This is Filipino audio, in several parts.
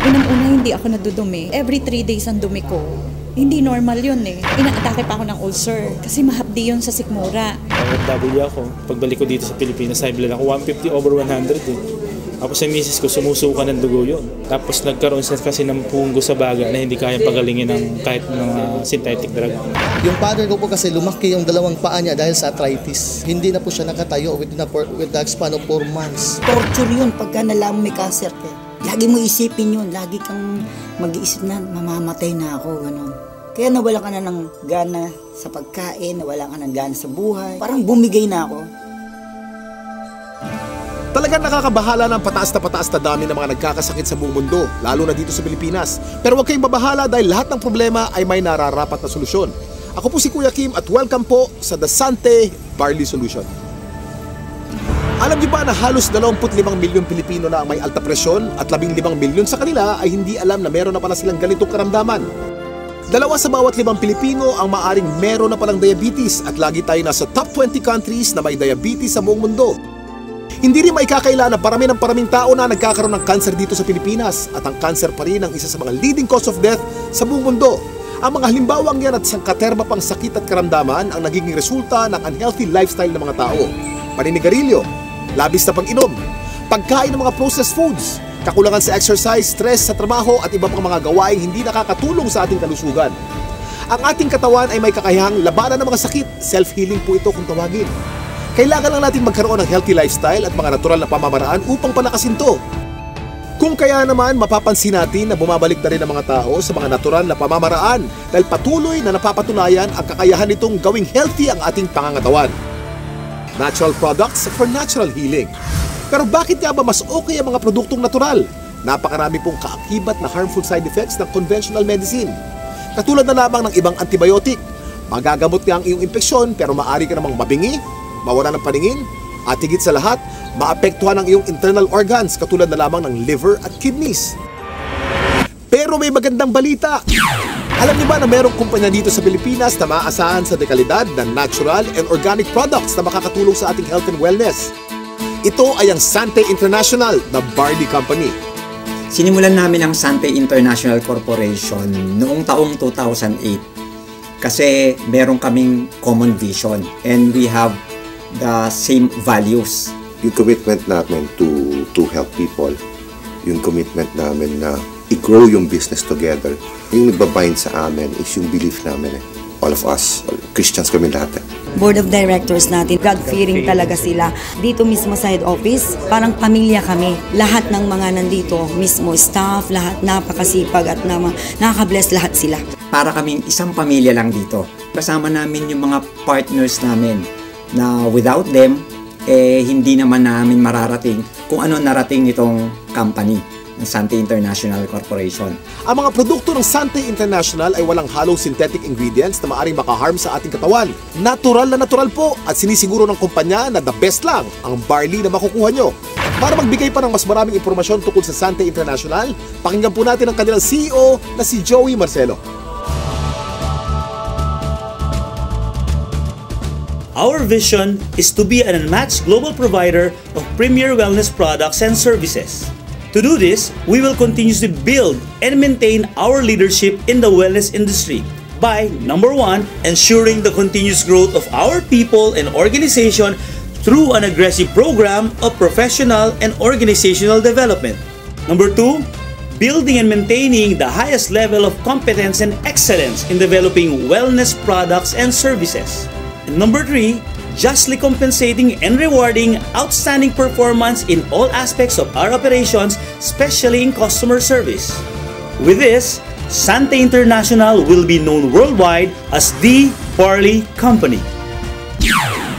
Unang-una, hindi ako nadudumi. Every 3 days ang dumi ko. Hindi normal yun eh. Inaatake pa ako ng ulcer kasi mahapdi yun sa sikmura. OFW ako. Pagbalik ko dito sa Pilipinas, high blood ako 150/100 eh. Tapos sa misis ko, sumusuka ng dugo yun. Tapos nagkaroon siya kasi ng punggo sa baga na hindi kayang pagalingin ng kahit mga synthetic drug. Yung father ko po kasi lumaki yung dalawang paa niya dahil sa arthritis. Hindi na po siya nakatayo with the span of 4 months. Torture yun pagka nalaman may cancer ka. Lagi mo isipin yun. Lagi kang mag-iisip na mamamatay na ako. Ganun. Kaya nawalan ka na ng gana sa pagkain, nawalan ka ng gana sa buhay. Parang bumigay na ako. Talagang nakakabahala ng pataas na dami ng mga nagkakasakit sa buong mundo, lalo na dito sa Pilipinas. Pero huwag kayong mabahala dahil lahat ng problema ay may nararapat na solusyon. Ako po si Kuya Kim at welcome po sa The Sante Barley Solution. Alam niyo ba na halos 25 milyong Pilipino na ang may alta presyon at 15 milyon sa kanila ay hindi alam na meron na pala silang ganitong karamdaman? 2 sa bawat 5 Pilipino ang maaring meron na palang diabetes at lagi tayo nasa top 20 countries na may diabetes sa buong mundo. Hindi rin maikakaila na paraming tao na nagkakaroon ng cancer dito sa Pilipinas at ang cancer pa rin ang isa sa mga leading cause of death sa buong mundo. Ang mga halimbawang yan at sangkaterma pang sakit at karamdaman ang nagiging resulta ng unhealthy lifestyle ng mga tao. Paninigarilyo, labis na pag-inom, pagkain ng mga processed foods, kakulangan sa exercise, stress sa trabaho at iba pang mga gawaing hindi nakakatulong sa ating kalusugan. Ang ating katawan ay may kakayahang labanan ng mga sakit, self-healing po ito kung tawagin. Kailangan lang natin magkaroon ng healthy lifestyle at mga natural na pamamaraan upang palakasin to. Kung kaya naman, mapapansin natin na bumabalik na rin ang mga tao sa mga natural na pamamaraan dahil patuloy na napapatunayan ang kakayahan nitong gawing healthy ang ating pangangatawan. Natural products for natural healing. Pero bakit nga ba mas okay ang mga produktong natural? Napakarami pong kaakibat na harmful side effects ng conventional medicine. Katulad na lamang ng ibang antibiotic. Magagamot nga ang iyong impeksyon pero maaari ka namang mabingi, mawala ng paningin, at higit sa lahat, maapektuhan ang iyong internal organs katulad na lamang ng liver at kidneys. Pero may magandang balita! Alam niyo ba na mayroong kumpanya dito sa Pilipinas na maaasahan sa dekalidad ng natural and organic products na makakatulong sa ating health and wellness? Ito ay ang Sante International na barley company. Sinimulan namin ang Sante International Corporation noong taong 2008 kasi meron kaming common vision and we have the same values. Yung commitment namin to help people, yung commitment namin na i-grow yung business together, yung nagbabind sa amin is yung belief namin eh. All of us, Christians kami lahat eh. Board of directors natin, God-fearing talaga sila. Dito mismo sa head office, parang pamilya kami. Lahat ng mga nandito, mismo staff, lahat napakasipag at nakaka-bless lahat sila. Para kaming isang pamilya lang dito. Kasama namin yung mga partners namin na without them, hindi naman namin mararating kung ano narating nitong company, ng Sante International Corporation. Ang mga produkto ng Sante International ay walang halong synthetic ingredients na maaaring makaharm sa ating katawan. Natural na natural po at sinisiguro ng kumpanya na the best lang ang barley na makukuha nyo. Para magbigay pa ng mas maraming impormasyon tungkol sa Sante International, pakinggan po natin ang kanilang CEO na si Joey Marcelo. Our vision is to be an unmatched global provider of premier wellness products and services. To do this, we will continuously build and maintain our leadership in the wellness industry by, number 1, ensuring the continuous growth of our people and organization through an aggressive program of professional and organizational development. Number 2, building and maintaining the highest level of competence and excellence in developing wellness products and services. And number 3, justly compensating and rewarding outstanding performance in all aspects of our operations, especially in customer service. With this, Sante International will be known worldwide as the Barley Company.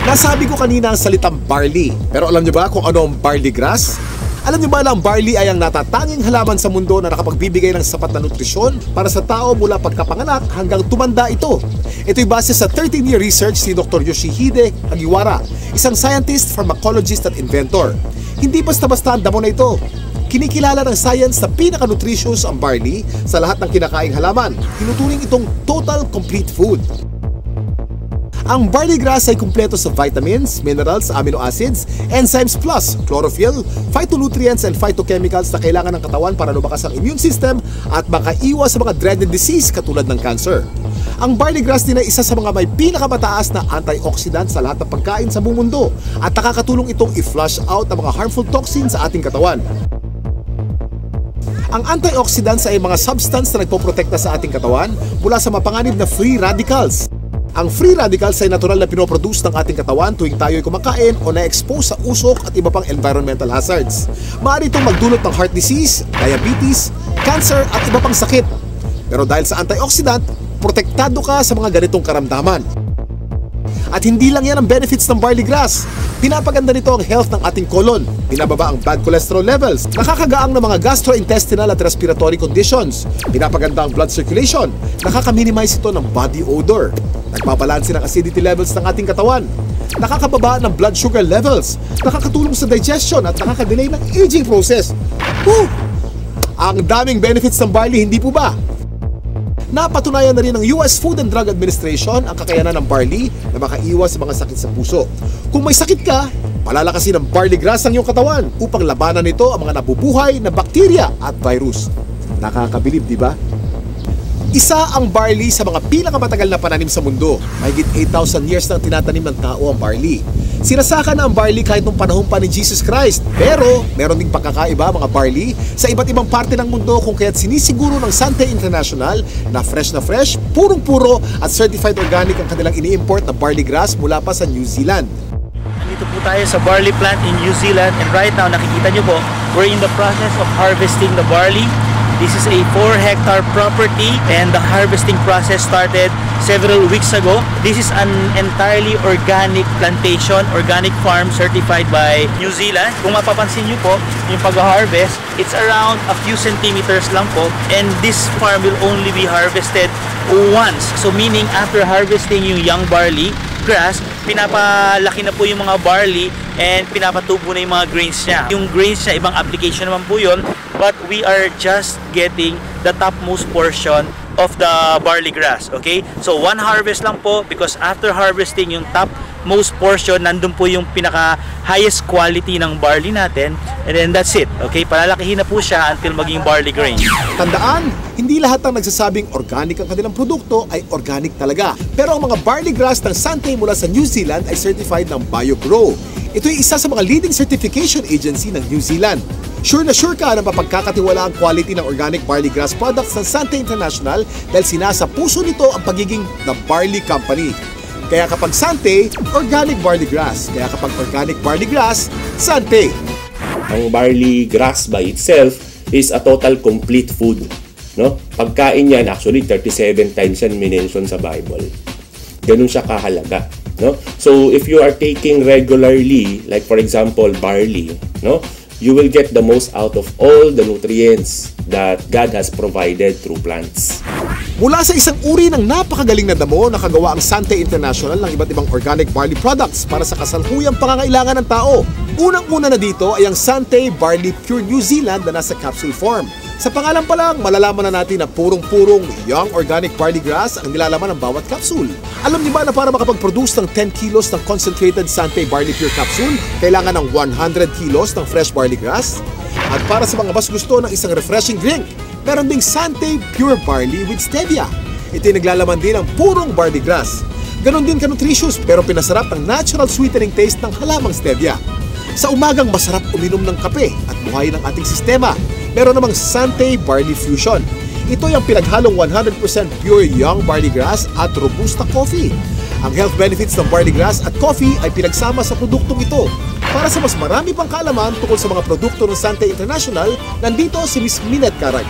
Nasabi ko kanina ang salitang barley, pero alam niyo ba kung ano ang barley grass? Alam niyo ba na ang barley ay ang natatanging halaman sa mundo na nakapagbibigay ng sapat na nutrisyon para sa tao mula pagkapanganak hanggang tumanda ito? Ito'y base sa 13-year research ni Dr. Yoshihide Hagiwara, isang scientist, pharmacologist at inventor. Hindi basta-basta ang damo na ito. Kinikilala ng science na pinaka-nutritious ang barley sa lahat ng kinakaing halaman. Tinuturing itong total complete food. Ang barley grass ay kumpleto sa vitamins, minerals, amino acids, enzymes plus chlorophyll, phytonutrients and phytochemicals na kailangan ng katawan para lumakas ang immune system at makaiwas sa mga dreaded disease katulad ng cancer. Ang barley grass din ay isa sa mga may pinakamataas na antioxidant sa lahat ng pagkain sa buong mundo at nakakatulong itong i-flush out ang mga harmful toxins sa ating katawan. Ang antioxidants ay mga substance na nagpoprotekta sa ating katawan mula sa mapanganib na free radicals. Ang free radicals ay natural na pinoproduce ng ating katawan tuwing tayo ay kumakain o na-expose sa usok at iba pang environmental hazards. Maaari itong magdulot ng heart disease, diabetes, cancer at iba pang sakit. Pero dahil sa antioxidant, protektado ka sa mga ganitong karamdaman. At hindi lang yan ang benefits ng barley grass. Pinapaganda nito ang health ng ating colon, pinababa ang bad cholesterol levels, nakakagaang ng mga gastrointestinal at respiratory conditions, pinapaganda ang blood circulation, nakaka-minimize ito ng body odor, nagbabalanse ng acidity levels ng ating katawan, nakakababa ng blood sugar levels, nakakatulong sa digestion at nakakadelay ng aging process. Woo! Ang daming benefits ng barley, hindi po ba? Napatunayan na rin ng US Food and Drug Administration ang kakayanan ng barley na makaiwas sa mga sakit sa puso. Kung may sakit ka, palalakasin ng barley grass ang iyong katawan upang labanan nito ang mga nabubuhay na bakterya at virus. Nakakabilib, di ba? Isa ang barley sa mga pinakamatagal na pananim sa mundo. Mahigit 8,000 years nang tinatanim ng tao ang barley. Sinasaka na ang barley kahit nung panahon pa ni Jesus Christ. Pero meron ding pagkakaiba mga barley sa iba't ibang parte ng mundo kung kaya't sinisiguro ng Sante International na fresh, purong-puro at certified organic ang kanilang ini-import na barley grass mula pa sa New Zealand. Nandito po tayo sa barley plant in New Zealand and right now nakikita nyo po, we're in the process of harvesting the barley. This is a 4-hectare property and the harvesting process started several weeks ago. This is an entirely organic plantation, organic farm certified by New Zealand. Kung mapapansin nyo po, yung pag-harvest, it's around a few centimeters lang po and this farm will only be harvested once. So meaning after harvesting yung young barley grass, pinapalaki na po yung mga barley and pinapatubo na yung mga grains niya. Yung grains niya, ibang application naman po yun, but we are just getting the topmost portion of the barley grass, okay? So one harvest lang po because after harvesting yung topmost portion, nandun po yung pinaka highest quality ng barley natin and then that's it, okay? Palalakihin na po siya until maging barley grain. Tandaan, hindi lahat ng nagsasabing organic ang kanilang produkto ay organic talaga. Pero ang mga barley grass ng Sante mula sa New Zealand ay certified ng BioGrow. Ito ay isa sa mga leading certification agency ng New Zealand. Sure na sure ka na mapagkakatiwala ang quality ng organic barley grass products ng Sante International dahil sinasa puso nito ang pagiging The Barley Company. Kaya kapag Sante, organic barley grass. Kaya kapag organic barley grass, Sante. Ang barley grass by itself is a total complete food. No? Pagkain yan, actually 37 times yan minention sa Bible. Ganun siya kahalaga. No? So if you are taking regularly, like for example barley, no, you will get the most out of all the nutrients that God has provided through plants. Mula sa isang uri ng napakagaling na damo, nakagawa ang Sante International ng iba't ibang organic barley products para sa kasalukuyang pangangailangan ng tao. Unang-una na dito ay ang Sante Barley Pure New Zealand na nasa capsule form. Sa pangalan pa lang, malalaman na natin na purong-purong young organic barley grass ang nilalaman ng bawat capsule. Alam niyo ba na para makapag-produce ng 10 kilos ng concentrated Sante Barley Pure capsule, kailangan ng 100 kilos ng fresh barley grass? At para sa mga mas gusto ng isang refreshing drink, meron ding Sante Pure Barley with Stevia. Ito'y naglalaman din ng purong barley grass. Ganon din ka-nutritious pero pinasarap ng natural sweetening taste ng halamang Stevia. Sa umagang masarap uminom ng kape at buhayin ang ating sistema. Meron namang Sante Barley Fusion. Ito ay ang pinaghalong 100% pure young barley grass at robusta coffee. Ang health benefits ng barley grass at coffee ay pinagsama sa produktong ito. Para sa mas marami pang kaalaman tungkol sa mga produkto ng Sante International, nandito si Ms. Minette Carag.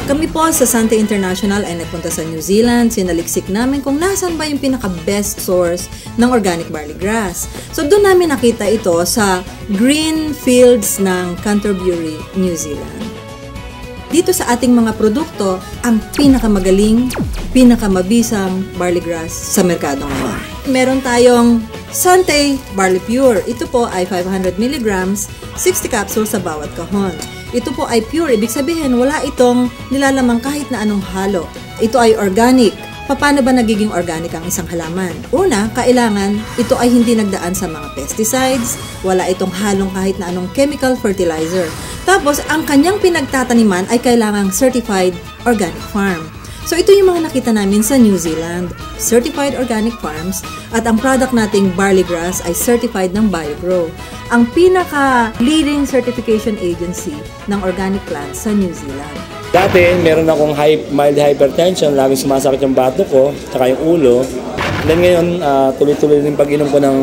Kami po sa Sante International ay nagpunta sa New Zealand. Sinaliksik namin kung nasan ba yung pinaka-best source ng organic barley grass. So doon namin nakita ito sa green fields ng Canterbury, New Zealand. Dito sa ating mga produkto, ang pinakamagaling, pinakamabisang barley grass sa merkado ngayon. Meron tayong Sante Barley Pure. Ito po ay 500 mg, 60 capsules sa bawat kahon. Ito po ay pure, ibig sabihin wala itong nilalamang kahit na anong halo. ito ay organic. Paano ba nagiging organic ang isang halaman? Una, kailangan ito ay hindi nagdaan sa mga pesticides, wala itong halong kahit na anong chemical fertilizer. Tapos, ang kanyang pinagtataniman ay kailangang certified organic farm. So, ito yung mga nakita namin sa New Zealand, certified organic farms, at ang product nating barley grass ay certified ng BioGrow, ang pinaka-leading certification agency ng organic plants sa New Zealand. Dati, meron akong mild hypertension, laging sumasakit yung bato ko, tsaka yung ulo. Then ngayon, tuloy-tuloy din pag-inom ko ng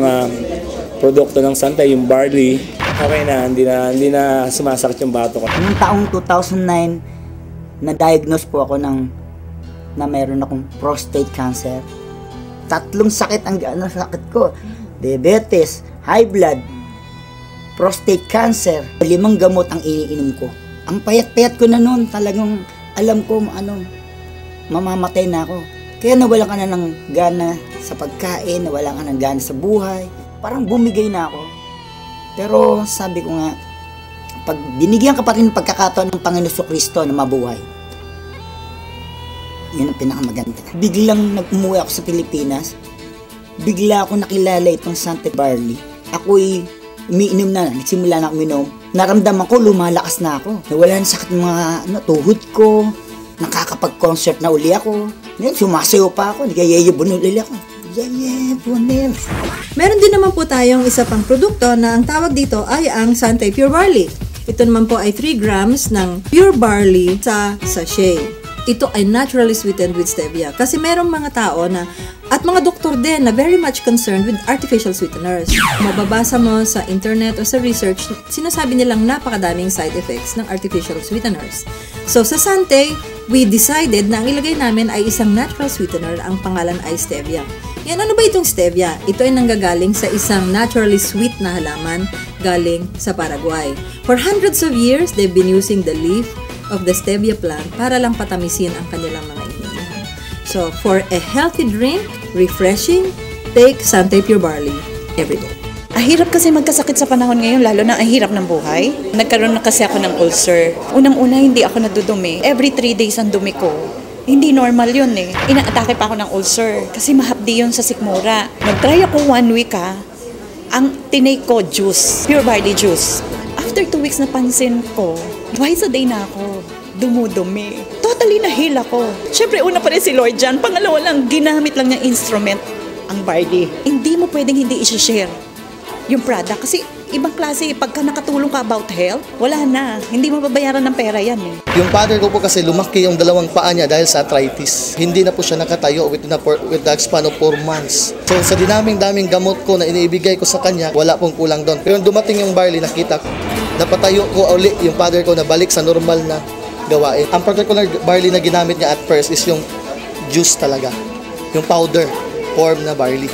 produkto ng Santay, yung barley. Okay na, hindi na sumasakit yung bato ko. Noong taong 2009, na-diagnose po ako na meron akong prostate cancer. 3 sakit ang sakit ko. Diabetes, high blood, prostate cancer. 5 gamot ang iniinom ko. Ang payat-payat ko na noon, talagang alam ko mamamatay na ako. Kaya nawalan ka na ng gana sa pagkain, nawalan ka ng gana sa buhay. Parang bumigay na ako. Pero sabi ko nga, pag binigyan ka pa rin ng pagkakataon ng Panginoon Kristo na mabuhay, yun ang pinakamaganda. Biglang umuwi ako sa Pilipinas, bigla ako nakilala itong Santay Barley. Ako'y umiinom na, nagsimula na ako uminom. Naramdaman ko, lumalakas na ako. Nawala na sakit mga tuhod ko, nakakapag-concert na uli ako. Ngayon, sumasayo pa ako, nagayayabunol uli ako. Yayabunol. Meron din naman po tayong isa pang produkto na ang tawag dito ay ang Santay Pure Barley. Ito naman po ay 3 grams ng pure barley sa sachet. Ito ay naturally sweetened with stevia. Kasi merong mga tao na, at mga doktor din na very much concerned with artificial sweeteners. Mababasa mo sa internet o sa research, sinasabi nilang napakadaming side effects ng artificial sweeteners. So sa Santay, we decided na ang ilagay namin ay isang natural sweetener, ang pangalan ay stevia. Yan, ano ba itong stevia? Ito ay nanggagaling sa isang naturally sweet na halaman galing sa Paraguay. For hundreds of years, they've been using the leaf of the stevia plant para lang patamisin ang kanilang mga iniinom. So, for a healthy drink, refreshing, take Santay Pure Barley every day. Hirap kasi magkasakit sa panahon ngayon, lalo na ang hirap ng buhay. Nagkaroon na kasi ako ng ulcer. Unang-una, hindi ako nadudumi. Every 3 days ang dumi ko. Hindi normal yun eh. Inaatake pa ako ng ulcer kasi mahapdi yun sa sikmura. Nag-try ako 1 week ang tinake ko juice, pure barley juice. After 2 weeks napansin ko, twice a day na ako dumudumi. Totally na-heal ako. Siyempre, una pa rin si Lord dyan. Pangalawa lang, ginamit lang niyang instrument ang barley. Hindi mo pwedeng hindi i-share yung product. Kasi ibang klase, pagka nakatulong ka about health, wala na. Hindi mo babayaran ng pera yan eh. Yung father ko po kasi lumaki yung 2 paa niya dahil sa arthritis. Hindi na po siya nakatayo with the span of 4 months. So sa daming gamot ko na iniibigay ko sa kanya, wala pong kulang doon. Pero dumating yung barley, nakita ko, napatayo ko uli yung father ko na balik sa normal na gawain. Ang particular barley na ginamit niya at first is yung juice talaga. Yung powder form na barley.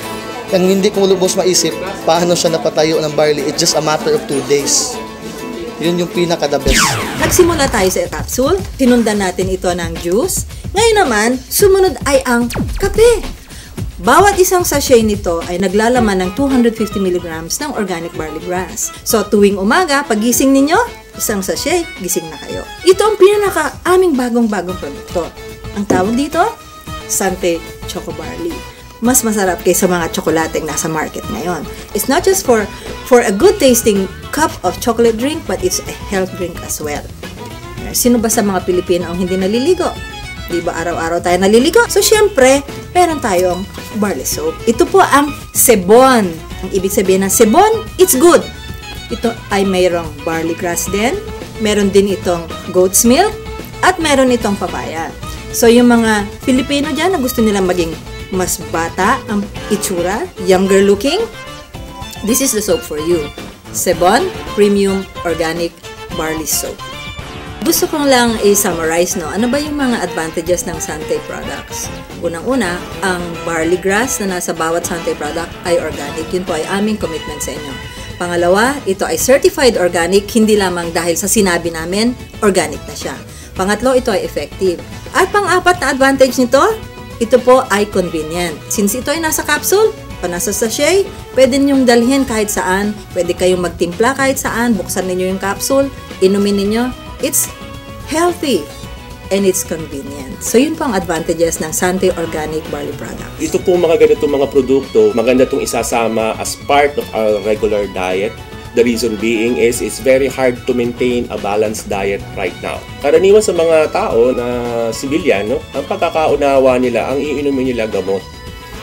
Ang hindi ko lubos maisip, paano siya napatayo ng barley, it's just a matter of 2 days. Yun yung pinaka-the best. Nagsimula tayo sa capsule, tinundan natin ito ng juice. Ngayon naman, sumunod ay ang kape. Bawat isang sachet nito ay naglalaman ng 250 mg ng organic barley grass. So tuwing umaga, pagising ninyo, isang sachet, gising na kayo. Ito ang pinaka-aming bagong-bagong produkto. Ang tawag dito, Santay Choco Barley. Mas masarap kaysa mga tsokolateng nasa market ngayon. It's not just for a good tasting cup of chocolate drink, but it's a health drink as well. Sino ba sa mga Pilipino ang hindi naliligo? Di ba araw-araw tayo naliligo? So syempre, meron tayong barley soap. Ito po ang sebon. Ang ibig sabihin ng sebon, it's good. Ito ay mayroong barley grass din. Meron din itong goat's milk. At meron itong papaya. So yung mga Pilipino dyan na gusto nilang maging mas bata ang itsura, younger looking, this is the soap for you. Sebon Premium Organic Barley Soap. Gusto kong lang i-summarize, no? Ano ba yung mga advantages ng Santay products? Unang-una, ang barley grass na nasa bawat Santay product ay organic. Yun po ay aming commitment sa inyo. Pangalawa, ito ay certified organic, hindi lamang dahil sa sinabi namin, organic na siya. Pangatlo, ito ay effective. At pang-apat na advantage nito, ito po ay convenient. Since ito ay nasa capsule, nasa sachet, pwede ninyong dalhin kahit saan, pwede kayong magtimpla kahit saan, buksan ninyo yung capsule, inumin ninyo. It's healthy. and it's convenient. So yun po ang advantages ng Sante Organic Barley Products. Ito po mga ganitong mga produkto, maganda itong isasama as part of our regular diet. The reason being is it's very hard to maintain a balanced diet right now. Karaniwan sa mga tao na sibilyan, no, ang pagkakaunawa nila, ang iinumin nila gamot.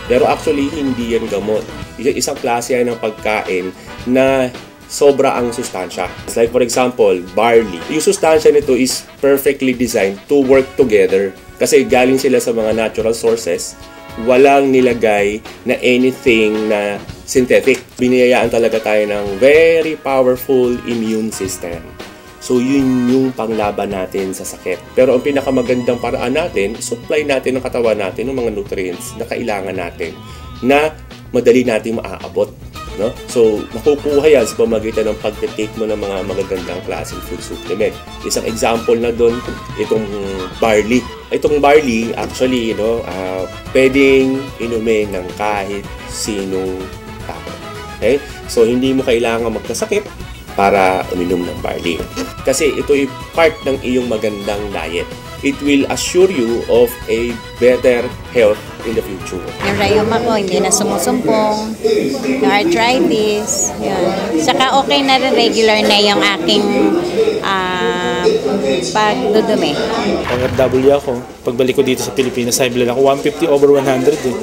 Pero actually, hindi yan gamot. Isang klase yan ng pagkain na sobra ang sustansya. Like for example, barley. Yung sustansya nito is perfectly designed to work together. Kasi galing sila sa mga natural sources. Walang nilagay na anything na synthetic. Biniyayaan talaga tayo ng very powerful immune system. So yun yung panglaban natin sa sakit. Pero ang pinakamagandang paraan natin, supply natin ng katawan natin ng mga nutrients na kailangan natin na madali natin maaabot. No? So, nakukuha yan sa pamagitan ng pag-take mo ng mga magagandang klaseng food supplement. Isang example na doon, itong barley. Itong barley, actually, pwedeng inumin ng kahit sinong tao. Okay? So, hindi mo kailangan magkasakit para uminom ng barley. Kasi ito ay part ng iyong magandang diet. It will assure you of a better health in the future. Yung rayuma ko, hindi na sumusumpong. Yung arthritis, yun. Saka okay na rin, regular na yung aking pagdudumi. OFW ako. Pagbalik ko dito sa Pilipinas, high blood ako. 150 over 100 eh.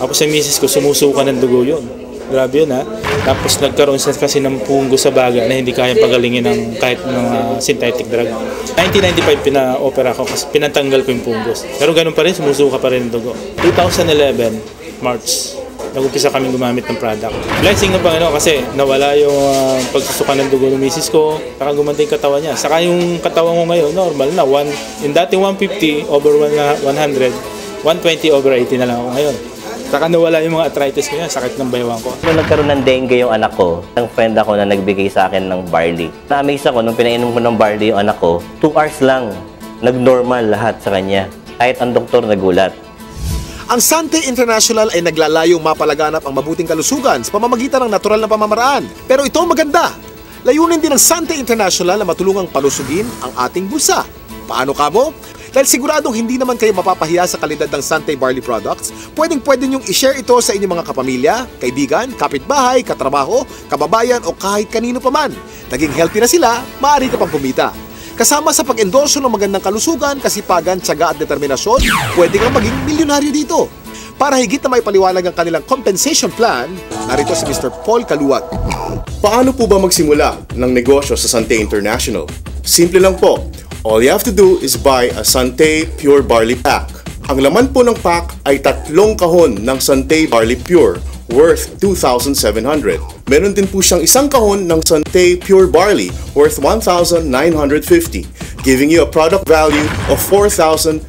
Tapos sa misis ko, sumusuka ng dugo yun. Grabe yun ha. Tapos nagkaroon siya kasi ng punggo sa baga na hindi kaya pagalingin ng kahit ng synthetic drug. 1995 pina-opera ko kasi pinatanggal ko yung punggos. Pero ganun pa rin, sumusuka pa rin ang dugo. 2011, March, nag-umpisa kami gumamit ng product. Blessing ng Panginoon kasi nawala yung pagsusuka ng dugo ng misis ko, saka gumanda yung katawan niya. Saka yung katawan ko ngayon, normal na. Yung dati 150 over 100, 120 over 80 na lang ako ngayon. Saka nawala yung mga arthritis ko yan, sakit ng baywang ko. Nung nagkaroon ng dengue yung anak ko, ang friend ako na nagbigay sa akin ng barley. Na-amaze ako nung pinainom ko ng barley yung anak ko, 2 hours lang, nag-normal lahat sa kanya. Kahit ang doktor nagulat. Ang Sante International ay naglalayong mapalaganap ang mabuting kalusugan sa pamamagitan ng natural na pamamaraan. Pero ito maganda. Layunin din ng Sante International na matulungang palusugin ang ating bulsa. Paano kamo? Dahil siguradong hindi naman kayo mapapahiya sa kalidad ng Sante Barley Products, pwedeng-pwede nyong i-share ito sa inyong mga kapamilya, kaibigan, kapitbahay, katrabaho, kababayan o kahit kanino pa man. Naging healthy na sila, maaari ka pang kumita. Kasama sa pag-endorso ng magandang kalusugan, kasipagan, tiyaga at determinasyon, pwede kang maging milyonaryo dito. Para higit na may paliwanag ang kanilang compensation plan, narito si Mr. Paul Kaluwag. Paano po ba magsimula ng negosyo sa Sante International? Simple lang po. All you have to do is buy a Sante Pure Barley Pack. Ang laman po ng pack ay 3 kahon ng Sante Barley Pure worth 2,700. Meron din po siyang 1 kahon ng Sante Pure Barley worth 1,950, giving you a product value of 4,650.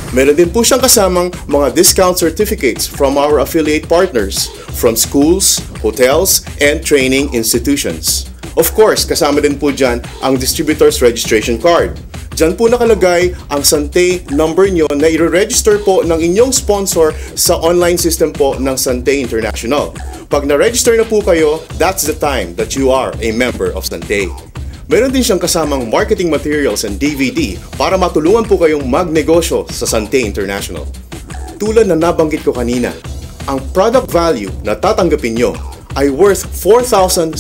Meron din po siyang kasamang mga discount certificates from our affiliate partners from schools, hotels, and training institutions. Of course, kasama din po dyan ang distributor's registration card. Dyan po nakalagay ang Sante number nyo na i-register po ng inyong sponsor sa online system po ng Sante International. Pag na-register na po kayo, that's the time that you are a member of Sante. Meron din siyang kasamang marketing materials and DVD para matulungan po kayong magnegosyo sa Sante International. Tulad na nabanggit ko kanina, ang product value na tatanggapin nyo ay worth 4,650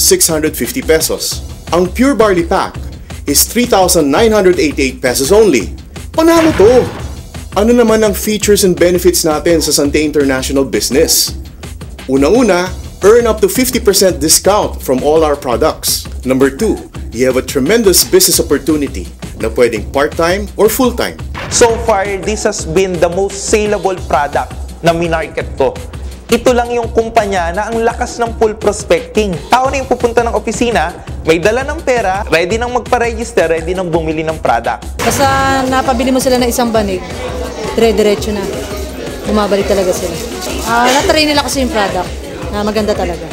pesos. Ang Pure Barley Pack is 3,988 pesos only. Panalo to! Ano naman ang features and benefits natin sa Sante International business? Unang-una, earn up to 50% discount from all our products. Number 2, you have a tremendous business opportunity na pwedeng part-time or full-time. So far, this has been the most saleable product na minarket ko. Ito lang yung kumpanya na ang lakas ng full prospecting. Tao na yung pupunta ng opisina, may dala ng pera, ready nang magpa-register, ready nang bumili ng product. Basta napabili mo sila ng isang banig, dire-diretso na. Bumabalik talaga sila. Na-try nila kasi yung product na maganda talaga.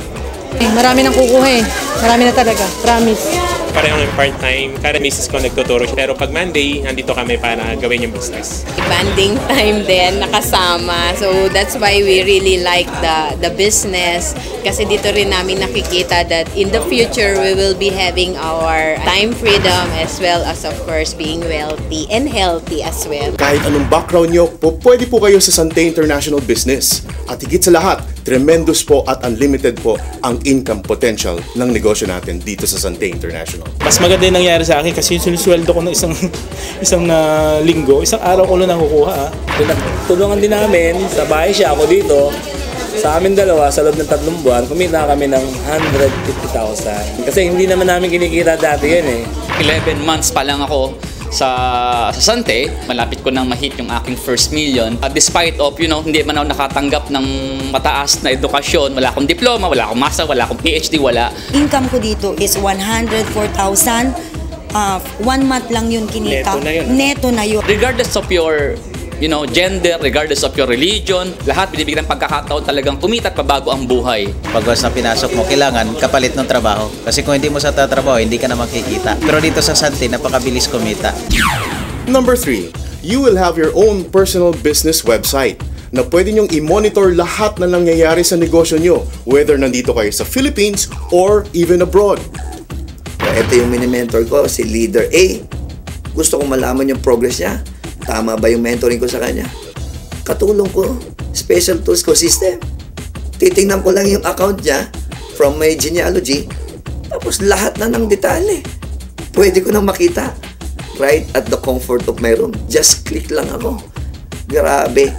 Marami nang kukuha eh. Marami na talaga. Promise. Pareho ng part-time. Kada misis ko nagtuturo siya. Pero pag Monday, nandito kami para gawin yung business. Banding time din, nakasama. So that's why we really like the business. Kasi dito rin namin nakikita that in the future, we will be having our time freedom as well as of course being wealthy and healthy as well. Kahit anong background nyo, pwede po kayo sa Sante International Business. At higit sa lahat, tremendous po at unlimited po ang income potential ng negosyo natin dito sa Sante International. Mas maganda yung nangyari sa akin kasi yung sinusweldo ko ng isang linggo, isang araw ko lang nakukuha. Tulungan din namin, sa bahay siya, ako dito. Sa amin dalawa, sa loob ng 3 buwan, kumita kami ng 150,000. Kasi hindi naman namin kinikita dati yan eh. 11 months pa lang ako sa Sante, malapit ko nang ma-hit yung aking first million. Despite of, hindi man ako nakatanggap ng mataas na edukasyon, wala akong diploma, wala akong master, wala akong PhD, wala. Income ko dito is 104,000. 1 month lang yun kinita. Neto na yun. Regardless of your gender, regardless of your religion, lahat binibigyan ng pagkakataon talagang kumita at pabago ang buhay. Pag na pinasok mo, kailangan kapalit ng trabaho. Kasi kung hindi mo sa tatrabaho, hindi ka na makikita. Pero dito sa Sante, napakabilis kumita. Number 3, you will have your own personal business website na pwede nyong i-monitor lahat na nangyayari sa negosyo nyo, whether nandito kayo sa Philippines or even abroad. Ito yung mini-mentor ko, si Leader A. Gusto kong malaman yung progress niya. Tama ba yung mentoring ko sa kanya? Katulong ko, special tools ko system. Titingnan ko lang yung account niya from my genealogy. Tapos lahat na ng detalye. Pwede ko nang makita. Right at the comfort of my room. Just click lang ako. Grabe.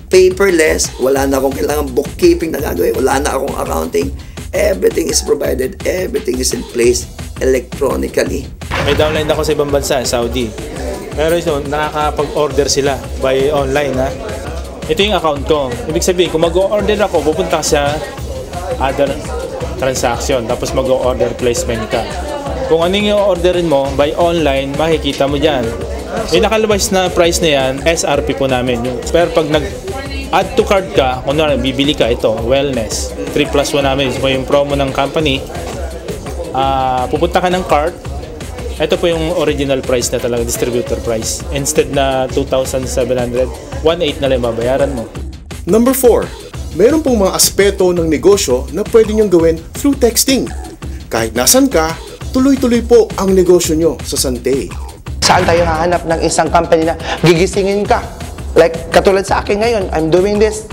Paperless. Wala na akong kailangan bookkeeping na gagawin. Wala na akong accounting. Everything is provided. Everything is in place electronically. May downline ako sa ibang bansa, Saudi. Pero nakakapag-order sila by online ha. Ito yung account ko. Ibig sabihin, kung mag-order ako, pupunta sa other transaction, tapos mag-order placement ka. Kung ano yung orderin mo by online, makikita mo dyan. Yung nakalabas na price na yan, SRP po namin. Pero pag nag-add to cart ka, kung bibili ka ito, wellness, 3+1 namin. So yung promo ng company, pupunta ka ng cart. Ito po yung original price na talaga, distributor price. Instead na 2,700, 1,800 na lang babayaran mo. Number 4, meron pong mga aspeto ng negosyo na pwede nyong gawin through texting. Kahit nasan ka, tuloy-tuloy po ang negosyo nyo sa Sante. Saan tayo hahanap ng isang company na gigisingin ka? Like, katulad sa akin ngayon, I'm doing this.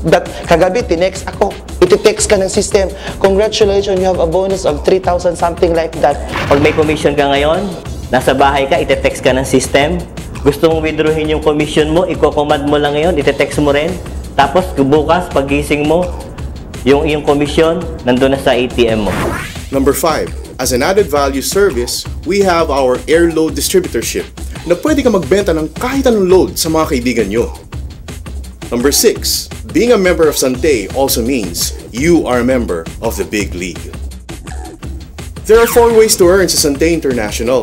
But kagabi, tinext ako. Iti-text ka ng system. Congratulations, you have a bonus of 3,000, something like that. Pag may commission ka ngayon, nasa bahay ka, iti-text ka ng system. Gusto mong withdrawin yung commission mo, i-command mo lang ngayon, iti-text mo rin. Tapos bukas, paggising mo, yung commission, nandun na sa ATM mo. Number 5, as an added value service, we have our air load distributorship na pwede ka magbenta ng kahit anong load sa mga kaibigan nyo. Number 6, being a member of Sante also means you are a member of the big league. There are 4 ways to earn sa Sante International.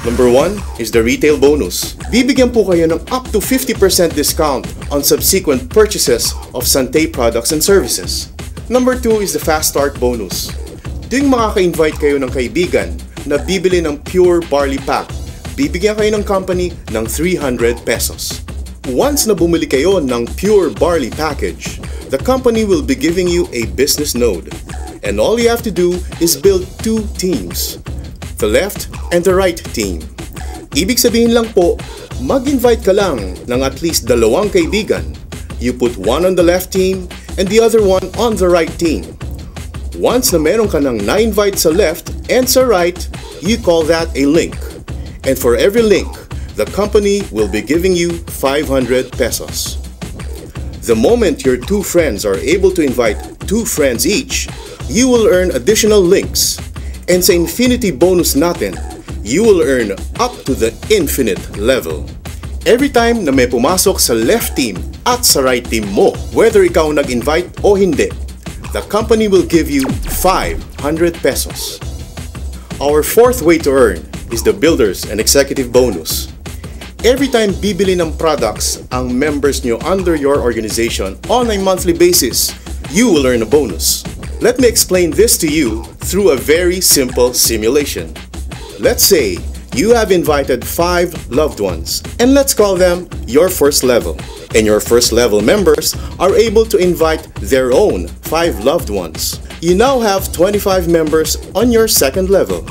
Number 1 is the retail bonus. Bibigyan po kayo ng up to 50% discount on subsequent purchases of Sante products and services. Number 2 is the fast start bonus. Tuwing makaka-invite kayo ng kaibigan na bibili ng Pure Barley Pack, bibigyan kayo ng company ng 300 pesos. Once na bumili kayo ng Pure Barley Package, the company will be giving you a business node. And all you have to do is build 2 teams, the left and the right team. Ibig sabihin lang po, mag-invite ka lang ng at least 2 kaibigan. You put one on the left team and the other one on the right team. Once na meron ka ng na-invite sa left and sa right, you call that a link. And for every link, the company will be giving you 500 pesos. The moment your 2 friends are able to invite 2 friends each, you will earn additional links. And sa infinity bonus natin, you will earn up to the infinite level. Every time na may pumasok sa left team at sa right team mo, whether ikaw nag-invite o hindi, the company will give you 500 pesos. Our 4th way to earn is the Builders and Executive Bonus. Every time bibili ng products ang members nyo under your organization on a monthly basis, you will earn a bonus. Let me explain this to you through a very simple simulation. let's say you have invited 5 loved ones, and let's call them your first level. And your first level members are able to invite their own 5 loved ones. You now have 25 members on your second level.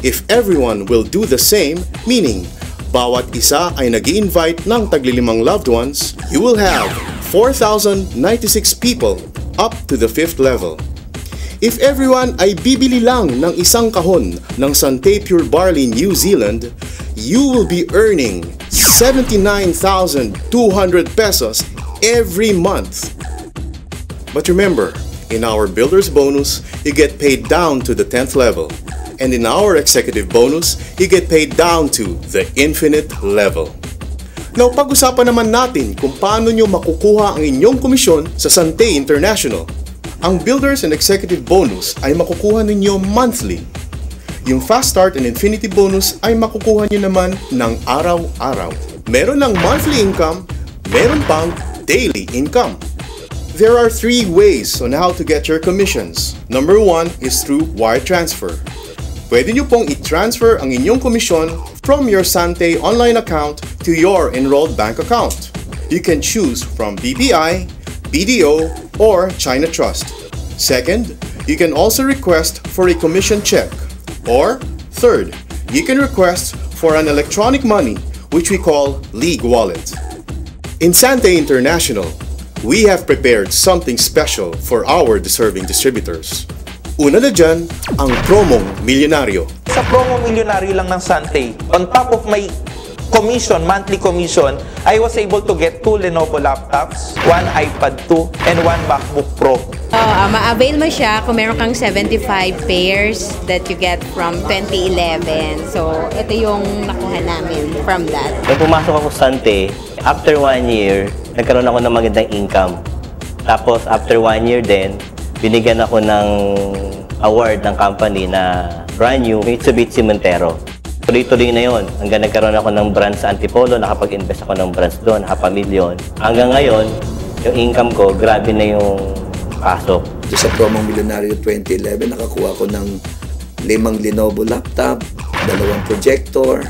If everyone will do the same, meaning bawat isa ay nag-i-invite ng tagli-5 loved ones, you will have 4,096 people up to the 5th level. If everyone ay bibili lang ng isang kahon ng Sante Pure Barley New Zealand, you will be earning 79,200 pesos every month. But remember, in our Builder's Bonus, you get paid down to the 10th level. And in our Executive Bonus, you get paid down to the Infinite level. Now, pag-usapan naman natin kung paano nyo makukuha ang inyong komisyon sa Sante International. Ang Builders and Executive Bonus ay makukuha ninyo monthly. Yung Fast Start and Infinity Bonus ay makukuha nyo naman ng araw-araw. Meron ng monthly income, meron pang daily income. There are 3 ways on how to get your commissions. Number 1 is through wire transfer. Pwede nyo pong i-transfer ang inyong komisyon from your Sante online account to your enrolled bank account. You can choose from BPI, BDO, or China Trust. Second, you can also request for a commission check. Or, third, you can request for an electronic money, which we call League Wallet. In Sante International, we have prepared something special for our deserving distributors. Una na dyan, ang Promong Milyonaryo. Sa Promo Milyonaryo lang ng Sante, on top of my commission, monthly commission, I was able to get 2 Lenovo laptops, 1 iPad 2, and 1 MacBook Pro. Ma-avail mo siya kung meron kang 75 pairs that you get from 2011. So, ito yung nakuha namin from that. Nung pumasok ako sa Sante, after 1 year, nagkaroon ako ng magandang income. Tapos, after 1 year din, binigyan ako ng award ng company na brand new Mitsubishi Montero. Tuloy-tuloy na yun. Hanggang nagkaroon ako ng branch sa Antipolo, nakapag-invest ako ng branch doon, $500,000. Hanggang ngayon, yung income ko, grabe na yung pasok. Sa Promong Milyonaryo 2011, nakakuha ko ng 5 Lenovo laptop, 2 projector,